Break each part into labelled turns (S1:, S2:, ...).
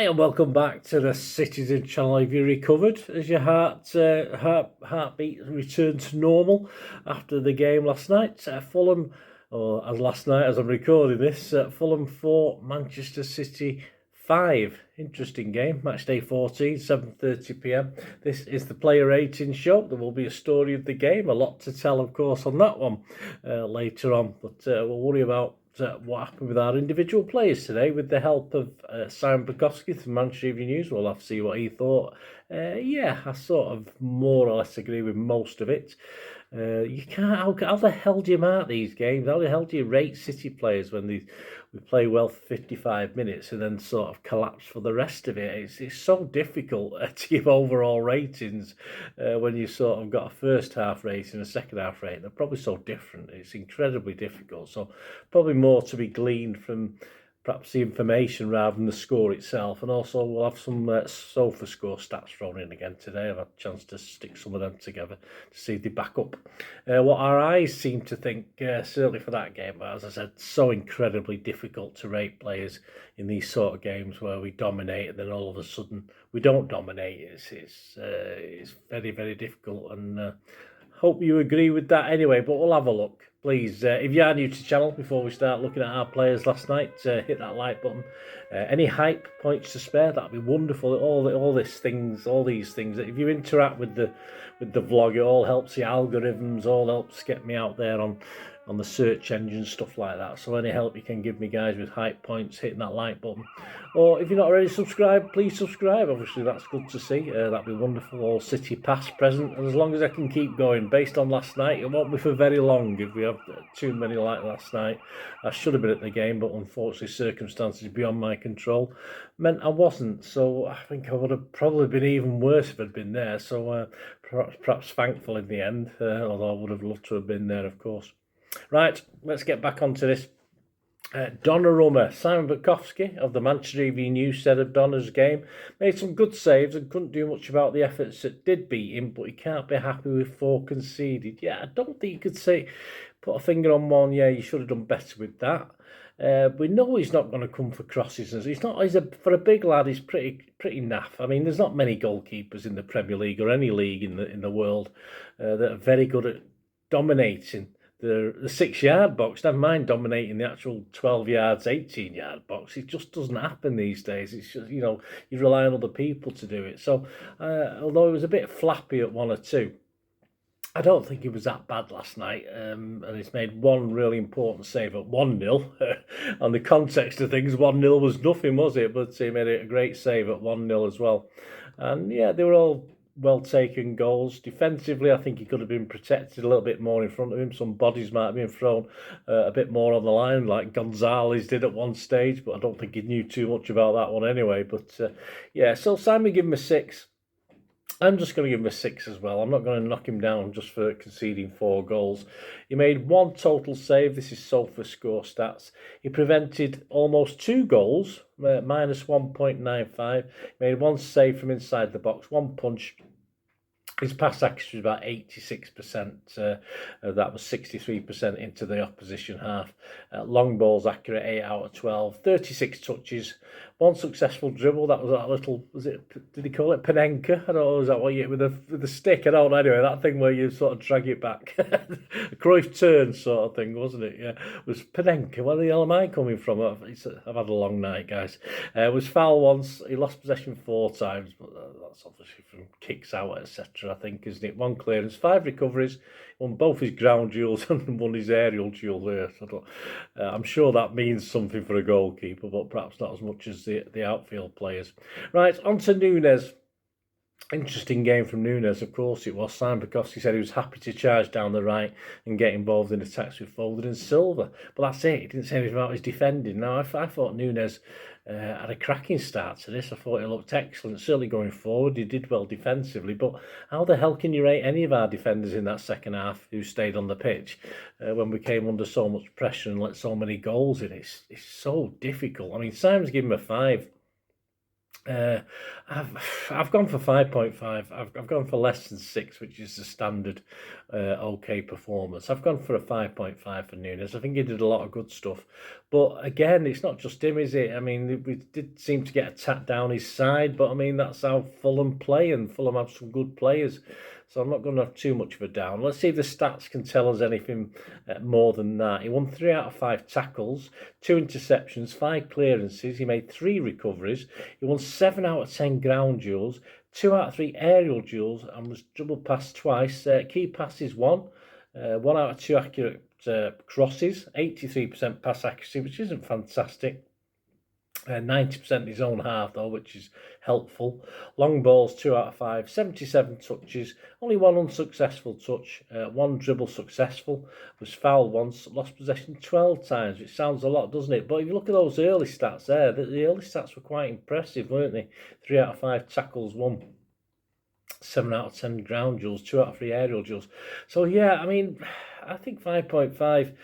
S1: And welcome back to the Citizen channel. Have you recovered? Has your heartbeat returned to normal after the game last night? Fulham, or as last night as I'm recording this, Fulham 4, Manchester City 5. Interesting game. Match day 14, 7:30 p.m. This is the player rating show. There will be a story of the game. A lot to tell, of course, on that one later on. But we'll worry about what happened with our individual players today with the help of Simon Bukowski from Manchester Evening News. We'll have to see what he thought. Yeah, I sort of more or less agree with most of it. You can't. How the hell do you mark these games? How the hell do you rate City players when we play well for 55 minutes and then sort of collapse for the rest of it? It's so difficult to give overall ratings when you sort of got a first half rating and a second half rating. They're probably so different. It's incredibly difficult. So probably more to be gleaned from perhaps the information rather than the score itself. And also we'll have some sofa score stats thrown in again today. I've had a chance to stick some of them together to see if they back up what our eyes seem to think, certainly for that game. But as I said, so incredibly difficult to rate players in these sort of games where we dominate and then all of a sudden we don't dominate. It's very, very difficult, and hope you agree with that anyway, but we'll have a look. Please, if you are new to the channel, before we start looking at our players last night, hit that like button. Any hype points to spare, that'd be wonderful. All these things. If you interact with the vlog, it all helps the algorithms, all helps get me out there on the search engine, stuff like that. So any help you can give me, guys, with hype points, hitting that like button. Or if you're not already subscribed, please subscribe. Obviously, that's good to see. That'd be wonderful. All City past, present, and as long as I can keep going, based on last night, it won't be for very long if we have too many like last night. I should have been at the game, but unfortunately, circumstances beyond my control meant I wasn't. So I think I would have probably been even worse if I'd been there. So perhaps thankful in the end, although I would have loved to have been there, of course. Right, let's get back onto this. Donnarumma, Simon Bukowski of the Manchester Evening News said of Donna's game, made some good saves and couldn't do much about the efforts that did beat him, but he can't be happy with 4 conceded. Yeah, I don't think you could say, put a finger on one, yeah, you should have done better with that. We know he's not going to come for crosses. For a big lad, he's pretty naff. I mean, there's not many goalkeepers in the Premier League or any league in the world that are very good at dominating the 6-yard box, never mind dominating the actual 12 yards, 18-yard box. It just doesn't happen these days. It's just, you rely on other people to do it. So, although it was a bit flappy at 1 or 2, I don't think he was that bad last night. And he's made one really important save at 1-0. On the context of things, 1-0 was nothing, was it? But he made a great save at 1-0 as well. And yeah, they were all well-taken goals. Defensively, I think he could have been protected a little bit more in front of him. Some bodies might have been thrown a bit more on the line, like Gonzalez did at one stage, but I don't think he knew too much about that one anyway. But yeah, so Simon gave him a 6. I'm just going to give him a 6 as well. I'm not going to knock him down just for conceding 4 goals. He made 1 total save. This is sofa score stats. He prevented almost 2 goals, minus 1.95. He made 1 save from inside the box, 1 punch. His pass accuracy was about 86%. That was 63% into the opposition half. Long balls accurate, 8 out of 12. 36 touches. 1 successful dribble. That was that little, did he call it Panenka? I don't know, was that what you, with the stick? I don't know. Anyway, that thing where you sort of drag it back. A Cruyff turn sort of thing, wasn't it? Yeah. It was Panenka. Where the hell am I coming from? I've had a long night, guys. Was foul once. He lost possession 4 times, but that's obviously from kicks out, etc. I think, isn't it? 1 clearance, 5 recoveries, won both his ground duels and won his aerial duel there. So I'm sure that means something for a goalkeeper, but perhaps not as much as the outfield players. Right, on to Nunes. Interesting game from Nunes, of course it was. Simon Bukowski said he was happy to charge down the right and get involved in attacks with Foden and Silva. But that's it. He didn't say anything about his defending. Now, I thought Nunes had a cracking start to this. I thought he looked excellent, certainly going forward. He did well defensively, but how the hell can you rate any of our defenders in that second half who stayed on the pitch when we came under so much pressure and let so many goals in? It's so difficult. I mean, Simon's given him a 5. Uh, I've gone for 5.5. I've gone for less than 6, which is the standard okay performance. I've gone for a 5.5 for Nunes. I think he did a lot of good stuff. But again, it's not just him, is it? I mean, we did seem to get a tap down his side, but I mean, that's how Fulham play, and Fulham have some good players. So I'm not going to have too much of a down. Let's see if the stats can tell us anything more than that. He won 3 out of 5 tackles, 2 interceptions, 5 clearances. He made 3 recoveries. He won 7 out of 10 ground duels, 2 out of 3 aerial duels, and was double passed twice. Key passes 1, 1 out of 2 accurate crosses, 83% pass accuracy, which isn't fantastic. 90% his own half though, which is helpful. Long balls 2 out of 5, 77 touches, only 1 unsuccessful touch, 1 dribble successful, was fouled once, lost possession 12 times, which sounds a lot, doesn't it? But if you look at those early stats there, the early stats were quite impressive, weren't they? 3 out of 5 tackles, 1. 7 out of 10 ground duels, 2 out of 3 aerial duels. So yeah, I mean, I think 5.5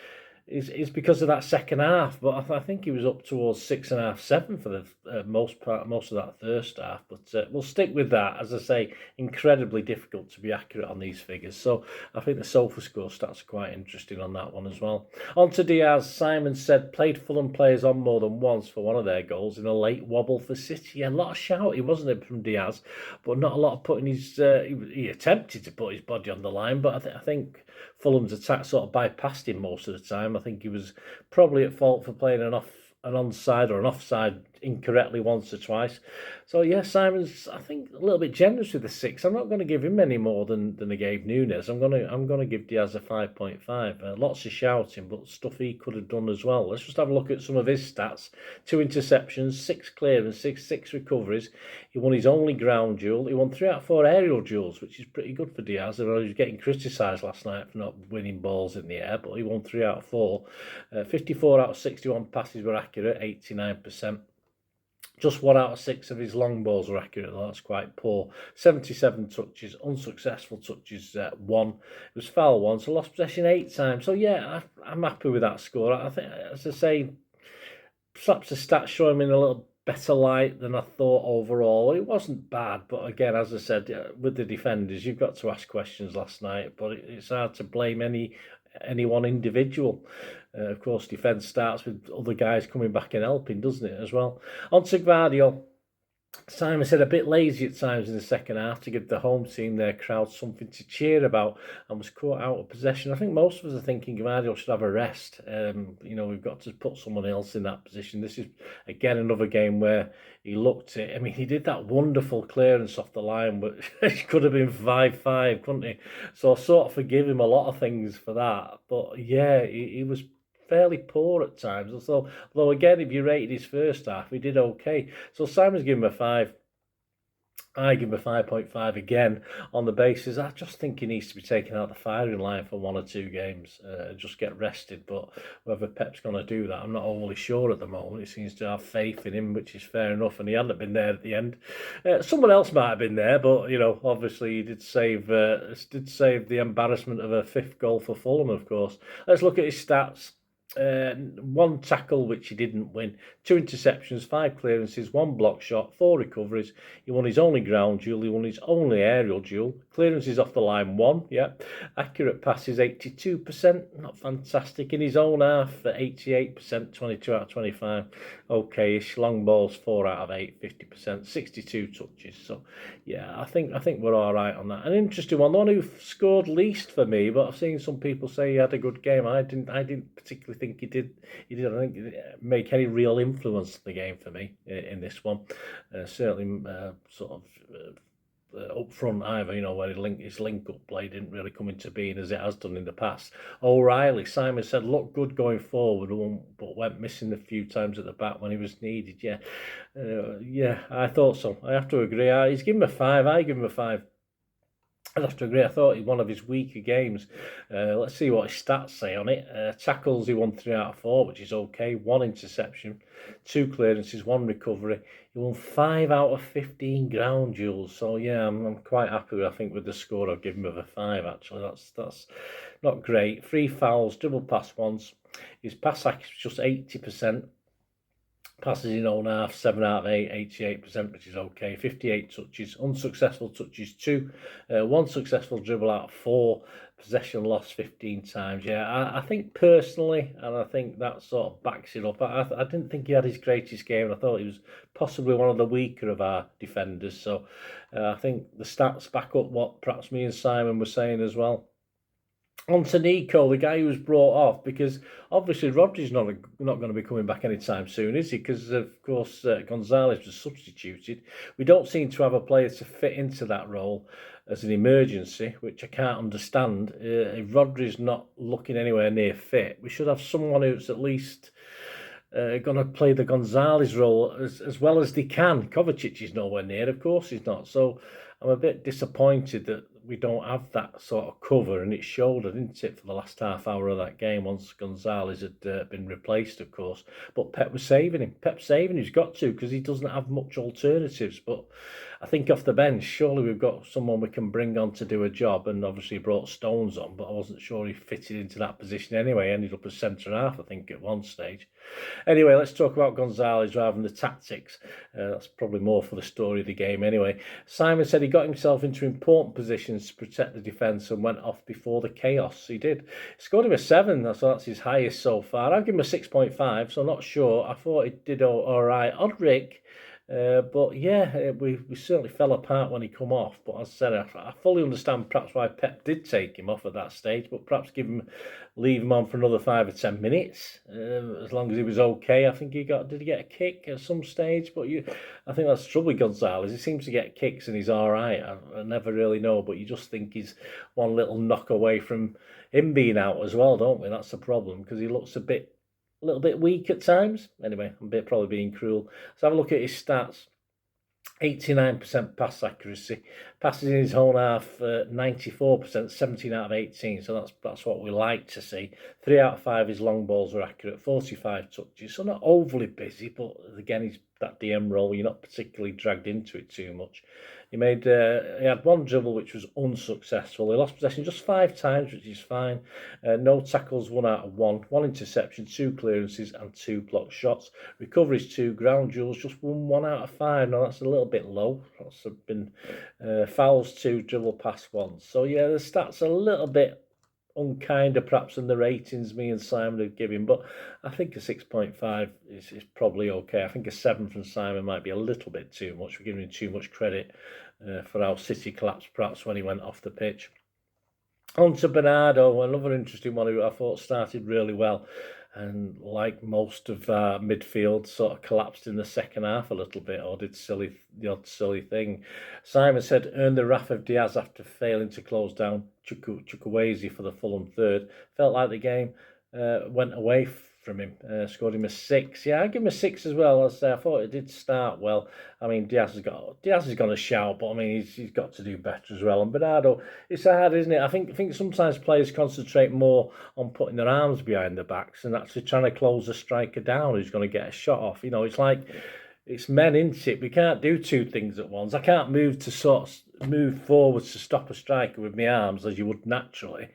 S1: is because of that second half, but I think he was up towards 6.5, 7 for the most of that first half. But we'll stick with that. As I say, incredibly difficult to be accurate on these figures. So I think the SofaScore stats are quite interesting on that one as well. On to Diaz. Simon said played Fulham players on more than once for one of their goals in a late wobble for City. Yeah, a lot of shouting, wasn't it, from Diaz, but not a lot of putting his. He attempted to put his body on the line, but I think Fulham's attack sort of bypassed him most of the time. I think he was probably at fault for playing an onside or an offside incorrectly once or twice. So yeah, Simon's I think a little bit generous with the 6. I'm not going to give him any more than I gave Nunes. I'm going to give Diaz a 5.5. Lots of shouting, but stuff he could have done as well. Let's just have a look at some of his stats. 2 interceptions, 6 clearances, 6 recoveries. He won his only ground duel. He won 3 out of 4 aerial duels, which is pretty good for Diaz. I know he was getting criticised last night for not winning balls in the air, but he won 3 out of 4. 54 out of 61 passes were accurate, 89%. Just 1 out of 6 of his long balls were accurate, though. That's quite poor. 77 touches, unsuccessful touches, 1. It was foul once, so lost possession 8 times. So yeah, I'm happy with that score. I think, as I say, perhaps the stats show him in a little better light than I thought overall. It wasn't bad, but again, as I said, with the defenders, you've got to ask questions last night, but it's hard to blame any one individual. Of course, defence starts with other guys coming back and helping, doesn't it, as well? On to Guardiola. Simon said a bit lazy at times in the second half to give the home team, their crowd, something to cheer about, and was caught out of possession. I think most of us are thinking Guardiola should have a rest. We've got to put someone else in that position. This is, again, another game where he looked at, I mean, he did that wonderful clearance off the line, but it could have been 5-5, couldn't he? So I sort of forgive him a lot of things for that. But yeah, he was fairly poor at times. So, although again, if you rated his first half, he did okay. So Simon's given him a 5. I give him a 5.5 again on the basis I just think he needs to be taken out the firing line for 1 or 2 games, just get rested. But whether Pep's going to do that, I'm not overly sure at the moment. He seems to have faith in him, which is fair enough, and he hadn't been there at the end. Someone else might have been there, but obviously he did save the embarrassment of a 5th goal for Fulham, of course. Let's look at his stats. 1 tackle which he didn't win, 2 interceptions, 5 clearances, 1 block shot, 4 recoveries. He won his only ground duel, he won his only aerial duel. Clearances off the line 1, yeah. Accurate passes 82%, not fantastic. In his own half 88%, 22 out of 25. Okay-ish. Long balls 4 out of 8, 50%, 62 touches. So yeah, I think we're all right on that. An interesting one, the one who scored least for me, but I've seen some people say he had a good game. I didn't particularly think he did. I don't think make any real influence on the game for me in this one. Certainly, sort of. Up front either, where his link-up play didn't really come into being as it has done in the past. O'Reilly, Simon said, looked good going forward, but went missing a few times at the back when he was needed. Yeah, I thought so. I have to agree. He's given him a 5. I give him a 5. I'd have to agree. I thought he one of his weaker games. Let's see what his stats say on it. Tackles, he won 3 out of 4, which is okay. 1 interception, 2 clearances, 1 recovery. He won 5 out of 15 ground duels. So yeah, I'm quite happy with the score I've given him of a 5. Actually, that's not great. 3 fouls, double pass once. His pass accuracy is just 80%. Passes in own half, 7 out of 8, 88%, which is okay. 58 touches, unsuccessful touches 2, 1 successful dribble out of 4, possession lost 15 times. Yeah, I think personally, and I think that sort of backs it up, I didn't think he had his greatest game. I thought he was possibly one of the weaker of our defenders. So I think the stats back up what perhaps me and Simon were saying as well. On to Nico, the guy who was brought off, because obviously Rodri's not going to be coming back anytime soon, is he? Because, of course, Gonzalez was substituted. We don't seem to have a player to fit into that role as an emergency, which I can't understand. If Rodri's not looking anywhere near fit, we should have someone who's at least going to play the Gonzalez role as well as they can. Kovacic is nowhere near, of course he's not. So I'm a bit disappointed that we don't have that sort of cover, and it showed, didn't it, for the last half hour of that game once Gonzalez had been replaced, of course. But Pep was saving him. Pep's saving him. He's got to, because he doesn't have much alternatives. But I think off the bench, surely we've got someone we can bring on to do a job, and obviously brought Stones on, but I wasn't sure he fitted into that position anyway. Ended up as centre-half, I think, at one stage. Anyway, let's talk about Gonzalez rather than the tactics. That's probably more for the story of the game anyway. Simon said he got himself into important positions to protect the defence and went off before the chaos. He did. Scored him a 7, so that's his highest so far. I'll give him a 6.5, so I'm not sure. I thought he did all right. Odd Rick. But yeah, we certainly fell apart when he come off. But as I said, I fully understand perhaps why Pep did take him off at that stage. But perhaps leave him on for another 5 or 10 minutes, as long as he was okay. I think did he get a kick at some stage? But I think that's the trouble with Gonzalez. He seems to get kicks and he's all right. I never really know, but you just think he's one little knock away from him being out as well, don't we? That's the problem, because he looks a little bit weak at times. Anyway, I'm probably being cruel. So have a look at his stats. 89% pass accuracy. Passes in his own half, 94%, 17 out of 18. So that's what we like to see. 3 out of 5 his long balls were accurate. 45 touches. So not overly busy, but again, he's that DM role. You're not particularly dragged into it too much. He had 1 dribble which was unsuccessful. He lost possession just 5 times, which is fine. No tackles, 1 out of 1. 1 interception, 2 clearances, and 2 blocked shots. Recoveries 2, ground duels just 1 out of 5. Now that's a little bit low. That's been fouls 2, dribble pass 1. So yeah, the stats are a little bit unkinder perhaps than the ratings me and Simon would give him, but I think a 6.5 is probably okay. I think a 7 from Simon might be a little bit too much. We're giving him too much credit for how City collapsed perhaps when he went off the pitch. On to Bernardo, another interesting one who I thought started really well, and like most of midfield, sort of collapsed in the second half a little bit, or did the odd silly thing. Simon said earned the wrath of Diaz after failing to close down Chukwueze for the Fulham third. Felt like the game went away from him. Scored him a 6. Yeah, I give him a 6 as well. As I say, I thought it did start well. I mean, Diaz has got a shout, but I mean he's got to do better as well. And Bernardo, it's hard, isn't it? I think sometimes players concentrate more on putting their arms behind their backs and actually trying to close a striker down who's going to get a shot off. You know, it's like it's men, isn't it? We can't do 2 things at once. I can't move forwards to stop a striker with my arms as you would naturally.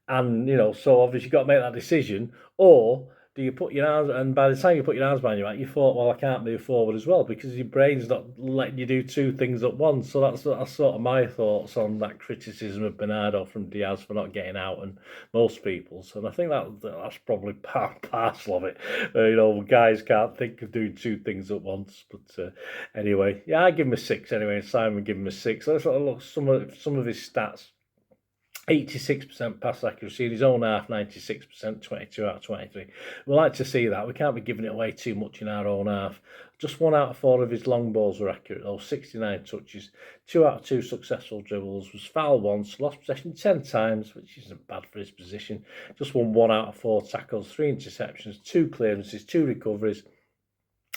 S1: And, so obviously you've got to make that decision. Or do you put your arms, and by the time you put your arms behind your back, you thought, well, I can't move forward as well, because your brain's not letting you do 2 things at once. So that's sort of my thoughts on that criticism of Bernardo from Diaz for not getting out, and most people's. And I think that's probably part and parcel of it. Guys can't think of doing 2 things at once. But anyway, yeah, I give him a 6 anyway, and Simon give him a 6. Let's look at some of his stats. 86% pass accuracy in his own half, 96%, 22 out of 23. We like to see that. We can't be giving it away too much in our own half. Just 1 out of 4 of his long balls were accurate, though. 69 touches, 2 out of 2 successful dribbles, was fouled once, lost possession 10 times, which isn't bad for his position. Just won 1 out of 4 tackles, 3 interceptions, 2 clearances, 2 recoveries.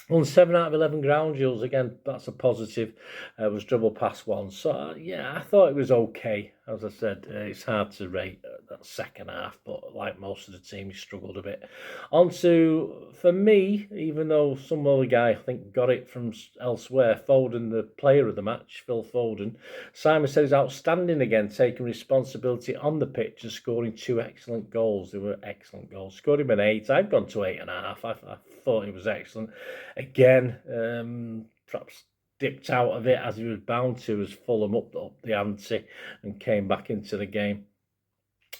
S1: Won 7 out of 11 ground duels. Again, that's a positive. Was dribble pass 1. So, yeah, I thought it was okay. As I said, it's hard to rate. that second half, but like most of the team, he struggled a bit. For me, even though some other guy I think got it from elsewhere, Foden, the player of the match, Phil Foden, Simon said he's outstanding again, taking responsibility on the pitch and scoring 2 excellent goals. They were excellent goals. Scored him an 8. I've gone to 8.5. I thought he was excellent. Again, perhaps dipped out of it as he was bound to as Fulham up the ante and came back into the game.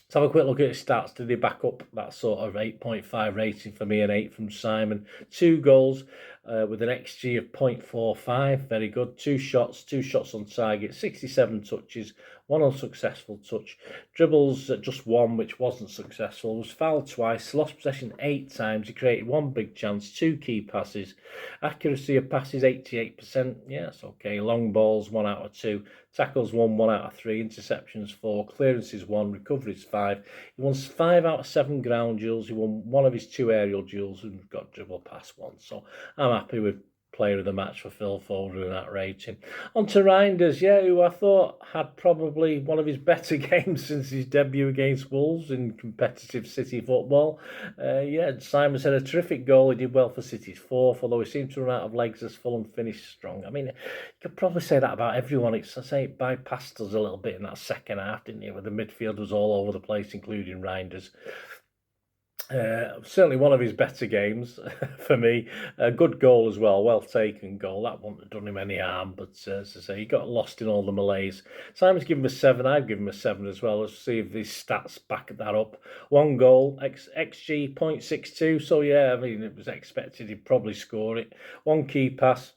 S1: Let's have a quick look at his stats. Did he back up that sort of 8.5 rating for me and 8 from Simon? 2 goals with an XG of 0.45. Very good. 2 shots on target, 67 touches, 1 unsuccessful touch. Dribbles just 1, which wasn't successful. Was fouled twice, lost possession 8 times. He created 1 big chance, 2 key passes. Accuracy of passes 88%. Yeah, that's okay. Long balls 1 out of 2. Tackles 1 out of 3, interceptions 4, clearances 1, recoveries 5. He won 5 out of 7 ground duels. He won 1 of his 2 aerial duels and got dribble past 1. So I'm happy with player of the match for Phil Foden in that rating. On to Reinders, who I thought had probably one of his better games since his debut against Wolves in competitive City football. Simon said a terrific goal. He did well for City's 4th, although he seemed to run out of legs as Fulham finished strong. I mean, you could probably say that about everyone. It bypassed us a little bit in that second half, didn't you? Where the midfield was all over the place, including Reinders. Certainly one of his better games for me. A good goal as well, well taken goal. That wouldn't have done him any harm, but as I say, he got lost in all the malaise. Simon's given him a 7. I've given him a 7 as well. Let's see if these stats back that up. 1 goal, XG 0.62. So yeah, I mean it was expected he'd probably score it. 1 key pass.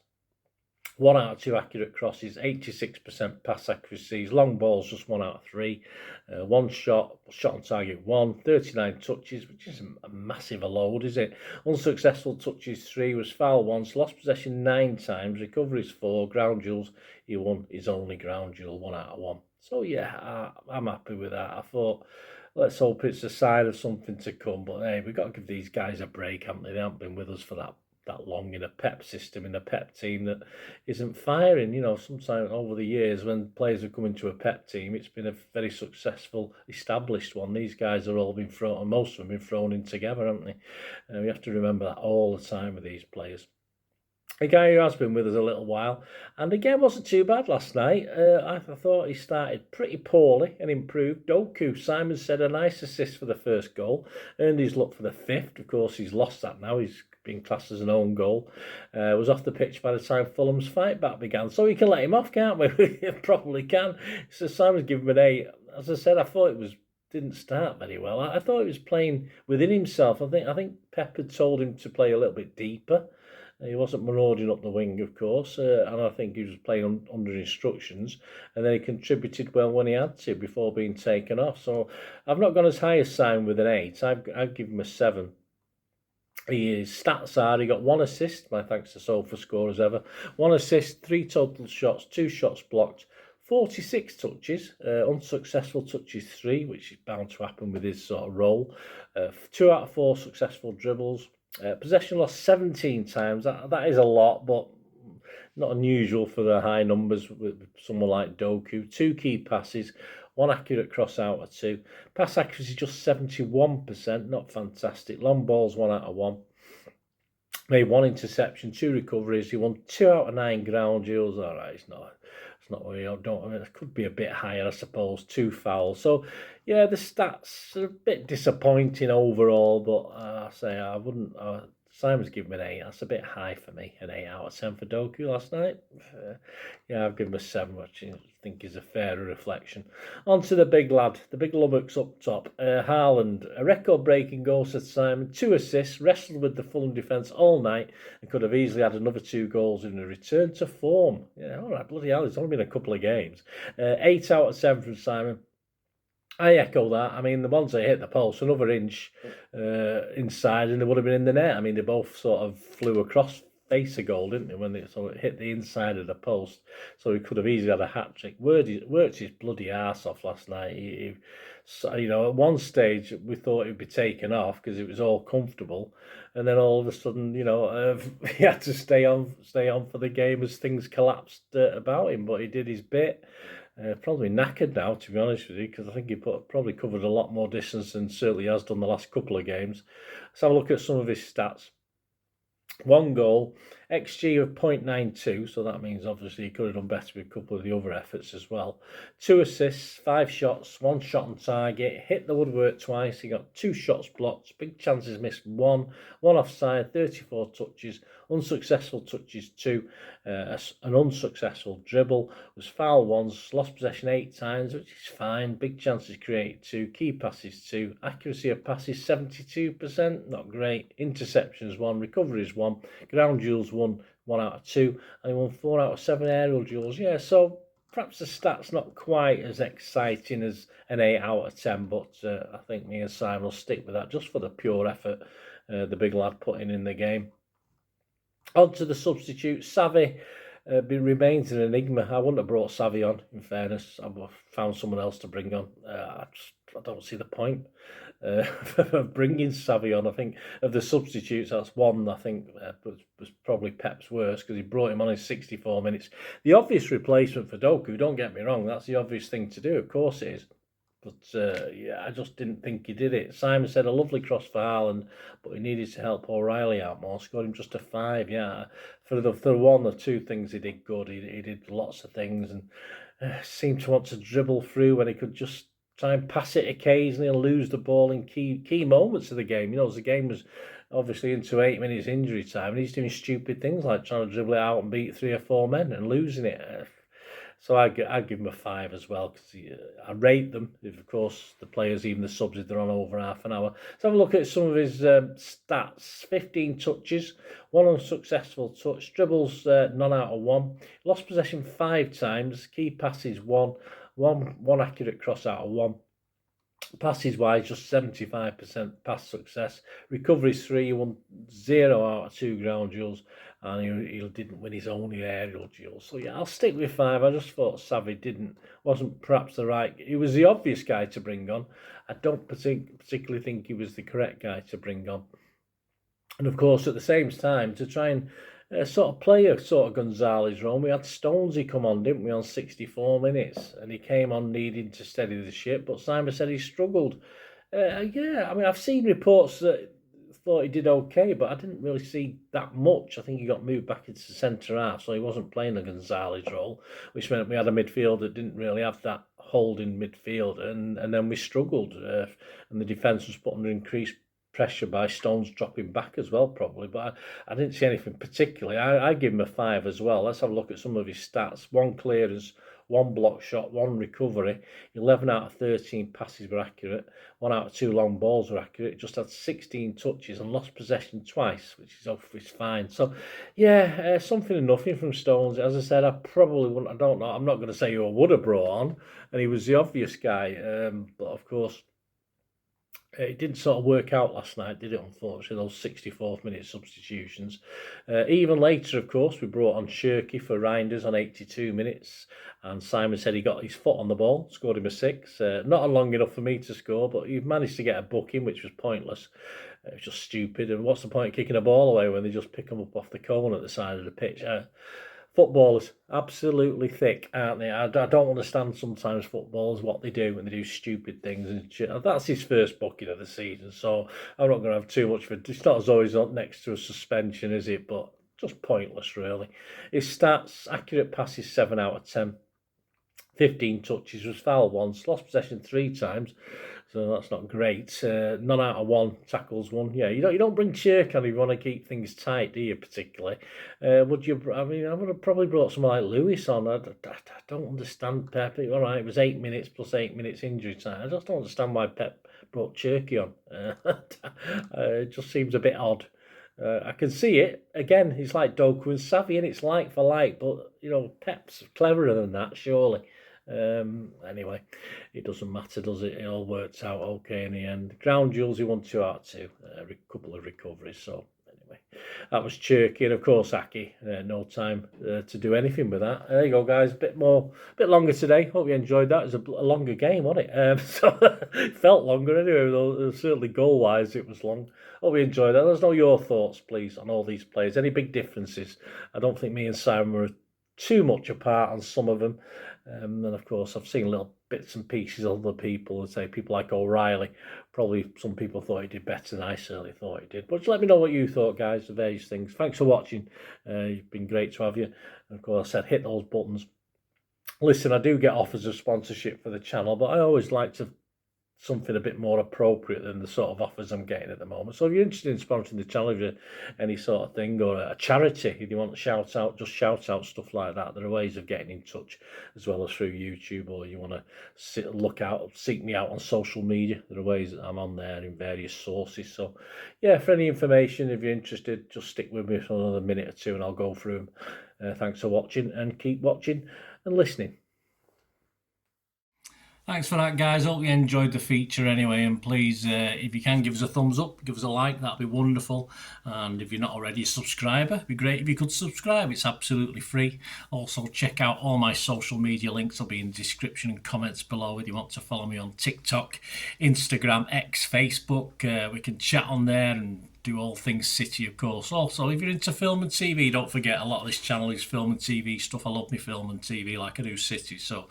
S1: 1 out of 2 accurate crosses, 86% pass accuracies, long balls just 1 out of 3, 1 shot on target 1, 39 touches, which isn't a massive load, is it? Unsuccessful touches 3, was foul once, lost possession 9 times, recoveries 4, ground duels, he won his only ground duel, 1 out of 1. So yeah, I'm happy with that. I thought, let's hope it's a sign of something to come, but hey, we've got to give these guys a break, haven't they? They haven't been with us for that long in a Pep system, in a Pep team that isn't firing. Sometimes over the years when players have come into a Pep team, it's been a very successful, established one. These guys are all been thrown, and most of them been thrown in together, haven't they? We have to remember that all the time with these players. A guy who has been with us a little while, and again wasn't too bad last night. I thought he started pretty poorly and improved. Doku, Simon said, a nice assist for the first goal, earned his luck for the 5th. Of course, he's lost that now. He's been classed as an own goal. Was off the pitch by the time Fulham's fight back began. So we can let him off, can't we? We probably can. So Simon's given him an 8. As I said, I thought it didn't start very well. I thought he was playing within himself. I think Pep had told him to play a little bit deeper. He wasn't marauding up the wing, of course, and I think he was playing under instructions, and then he contributed well when he had to before being taken off. So I've not gone as high as Simon with an 8. I've given him a 7. His stats are, he got 1 assist, my thanks to Sofa score as ever. 1 assist, 3 total shots, 2 shots blocked, 46 touches, unsuccessful touches 3, which is bound to happen with his sort of role. 2 out of 4 successful dribbles. Possession lost 17 times. That is a lot, but not unusual for the high numbers with someone like Doku. 2 key passes, 1 accurate cross out of 2. Pass accuracy just 71%, not fantastic. Long balls 1 out of 1. Made 1 interception, 2 recoveries. He won 2 out of 9 ground duels. All right, it's not what you don't. I mean, it could be a bit higher, I suppose. 2 fouls. So, yeah, the stats are a bit disappointing overall. But I wouldn't. Simon's given me an 8. That's a bit high for me. An 8 out of 10 for Doku last night. I've given him a 7, which I think is a fairer reflection. On to the big lad. The big lummox up top. Haaland, a record-breaking goal, said Simon. 2 assists, wrestled with the Fulham defence all night and could have easily had another 2 goals in a return to form. Yeah, all right, bloody hell, it's only been a couple of games. 8 out of 7 from Simon. I echo that. I mean, the ones that hit the post, another inch inside, and they would have been in the net. I mean, they both sort of flew across face of goal, didn't they? So it hit the inside of the post. So he could have easily had a hat trick. Worked his bloody arse off last night. At one stage we thought he'd be taken off because it was all comfortable, and then all of a sudden, he had to stay on for the game as things collapsed about him. But he did his bit. Probably knackered now, to be honest with you, because I think he probably covered a lot more distance than certainly has done the last couple of games. Let's have a look at some of his stats. 1 goal, XG of 0.92, so that means obviously he could have done better with a couple of the other efforts as well. 2 assists, 5 shots, 1 shot on target, hit the woodwork twice, he got 2 shots blocked, big chances missed 1, 1 offside, 34 touches, unsuccessful touches 2, an unsuccessful dribble, was foul once, lost possession 8 times, which is fine, big chances created 2, key passes 2, accuracy of passes 72%, not great, interceptions 1, recoveries 1, ground duels 1 out of 2, and he won 4 out of 7 aerial duels. Yeah, so perhaps the stats not quite as exciting as an 8 out of 10, but I think me and Simon will stick with that just for the pure effort the big lad putting in the game. On to the substitute, Savvy remains an enigma. I wouldn't have brought Savvy on, in fairness. I would have found someone else to bring on. I don't see the point of bringing Savvy on. I think of the substitutes, that's one I think was probably Pep's worst, because he brought him on in 64 minutes. The obvious replacement for Doku, don't get me wrong, that's the obvious thing to do, of course it is. But yeah, I just didn't think he did it. Simon said a lovely cross for Haaland, but he needed to help O'Reilly out more. Scored him just a 5. Yeah, for the one or two things he did good. He did lots of things and seemed to want to dribble through when he could just try and pass it occasionally and lose the ball in key moments of the game. You know, as the game was obviously into 8 minutes injury time, and he's doing stupid things like trying to dribble it out and beat 3 or 4 men and losing it. So I'd give him a 5 as well, because I rate them, if of course the players, even the subs, if they're on over half an hour. Let's have a look at some of his stats. 15 touches, 1 unsuccessful touch, dribbles none out of 1, lost possession 5 times, key passes 1, one accurate cross out of 1. Passes wise, just 75% pass success. Recoveries 3, he won 0 out of 2 ground duels, and he didn't win his only aerial duel. So yeah, I'll stick with 5. I just thought Savvy wasn't perhaps the right. He was the obvious guy to bring on. I don't particularly think he was the correct guy to bring on. And of course, at the same time, to try and sort of play a sort of Gonzalez role, we had Stonesy come on, didn't we, on 64 minutes, and he came on needing to steady the ship, but Simon said he struggled. Yeah, I mean, I've seen reports that thought he did okay, but I didn't really see that much. I think he got moved back into centre half, so he wasn't playing the Gonzalez role, which meant we had a midfield that didn't really have that holding midfield, and then we struggled, and the defence was put under increased pressure by Stones dropping back as well, probably, but I didn't see anything particularly. I give him a 5 as well. Let's have a look at some of his stats. 1 clearance, 1 block shot, 1 recovery, 11 out of 13 passes were accurate, 1 out of 2 long balls were accurate, just had 16 touches and lost possession twice, which is obviously fine. So yeah, something and nothing from Stones. As I said, I probably wouldn't, I don't know, I'm not going to say who I would have brought on, and he was the obvious guy, but of course, it didn't sort of work out last night, did it, unfortunately, those 64th minute substitutions. Even later, of course, we brought on Shirky for Reinders on 82 minutes, and Simon said he got his foot on the ball, scored him a 6. Not long enough for me to score, but he managed to get a booking, which was pointless. It was just stupid, and what's the point of kicking a ball away when they just pick them up off the cone at the side of the pitch? Footballers, absolutely thick, aren't they? I don't understand sometimes footballers, what they do when they do stupid things. And that's his first booking of the season, so I'm not going to have too much of it. It's not as though he's not next to a suspension, is it? But just pointless, really. His stats, accurate passes 7 out of 10. 15 touches, was fouled once, lost possession 3 times, so that's not great. None out of 1, tackles 1. Yeah, you don't bring Chirk on if you want to keep things tight, do you, particularly? Would you? I mean, I would have probably brought someone like Lewis on. I don't understand Pep. All right, it was 8 minutes plus 8 minutes injury time. I just don't understand why Pep brought Chirky on. It just seems a bit odd. I can see it. Again, he's like Doku and Savvy, and it's like for like, but, you know, Pep's cleverer than that, surely. Anyway, it doesn't matter, does it? It all works out okay in the end. Ground duels, he won 2 out of 2. A couple of recoveries, so anyway. That was Chirky, and of course Aki. No time to do anything with that. There you go, guys. Bit longer today. Hope you enjoyed that. It was a longer game, wasn't it? So it felt longer anyway, though certainly goal-wise it was long. Hope you enjoyed that. Let us know your thoughts, please, on all these players. Any big differences? I don't think me and Simon were too much apart on some of them. And of course, I've seen little bits and pieces of other people, and say people like O'Reilly. Probably some people thought he did better than I certainly thought he did. But just let me know what you thought, guys, of various things. Thanks for watching. You've been great to have you. And of course, I said hit those buttons. Listen, I do get offers of sponsorship for the channel, but I always like to something a bit more appropriate than the sort of offers I'm getting at the moment. So if you're interested in sponsoring the channel, if you're any sort of thing, or a charity, if you want to shout out, just shout out stuff like that. There are ways of getting in touch as well as through YouTube, or you want to seek me out on social media. There are ways that I'm on there in various sources. So yeah, for any information, if you're interested, just stick with me for another minute or two and I'll go through them. Thanks for watching, and keep watching and listening.
S2: Thanks for that, guys. Hope you enjoyed the feature anyway, and please, if you can, give us a thumbs up, give us a like, that'd be wonderful. And if you're not already a subscriber, it'd be great if you could subscribe. It's absolutely free. Also, check out all my social media links. They'll be in the description and comments below if you want to follow me on TikTok, Instagram, X, Facebook. We can chat on there and do all things City, of course. Also, if you're into film and TV, don't forget a lot of this channel is film and TV stuff. I love me film and TV like I do City. So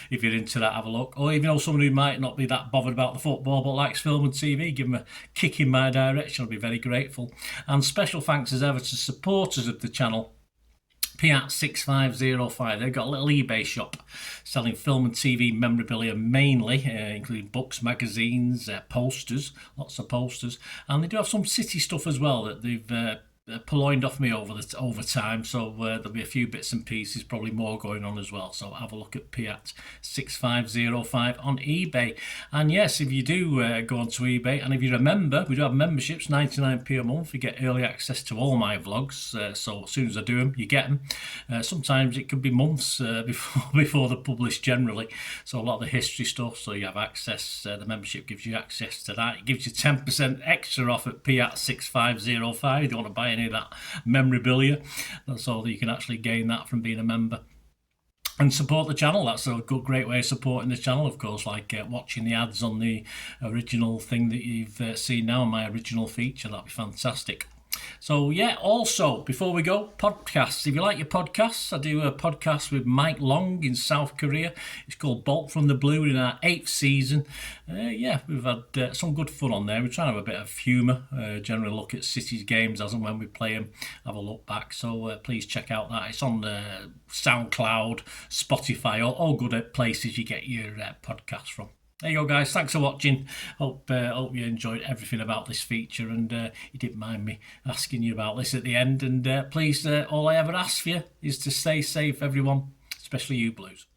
S2: if you're into that, have a look. Or if you know someone who might not be that bothered about the football but likes film and TV, give them a kick in my direction. I'll be very grateful. And special thanks as ever to supporters of the channel. Piat6505, they've got a little eBay shop selling film and TV memorabilia mainly, including books, magazines, posters, lots of posters, and they do have some City stuff as well that they've purloined off me over time, so there'll be a few bits and pieces, probably more going on as well. So have a look at Piat6505 on eBay. And yes, if you do go onto eBay, and if you remember, we do have memberships, 99p a month. You get early access to all my vlogs, so as soon as I do them, you get them. Sometimes it could be months before they're published generally, so a lot of the history stuff, so you have access. The membership gives you access to that. It gives you 10% extra off at Piat6505 if you want to buy any of that memorabilia. That's all that you can actually gain that from being a member and support the channel. That's a great way of supporting the channel, of course, like watching the ads on the original thing that you've seen now, my original feature. That'd be fantastic. So yeah, also before we go, podcasts. If you like your podcasts, I do a podcast with Mike Long in South Korea. It's called Bolt from the Blue, in our 8th season. Yeah, we've had some good fun on there. We're trying to have a bit of humour, generally look at City's games as and when we play them, have a look back. So please check out that. It's on Soundcloud, Spotify, all good places you get your podcasts from. There you go, guys. Thanks for watching. Hope you enjoyed everything about this feature, and you didn't mind me asking you about this at the end. And please, all I ever ask for you is to stay safe, everyone, especially you Blues.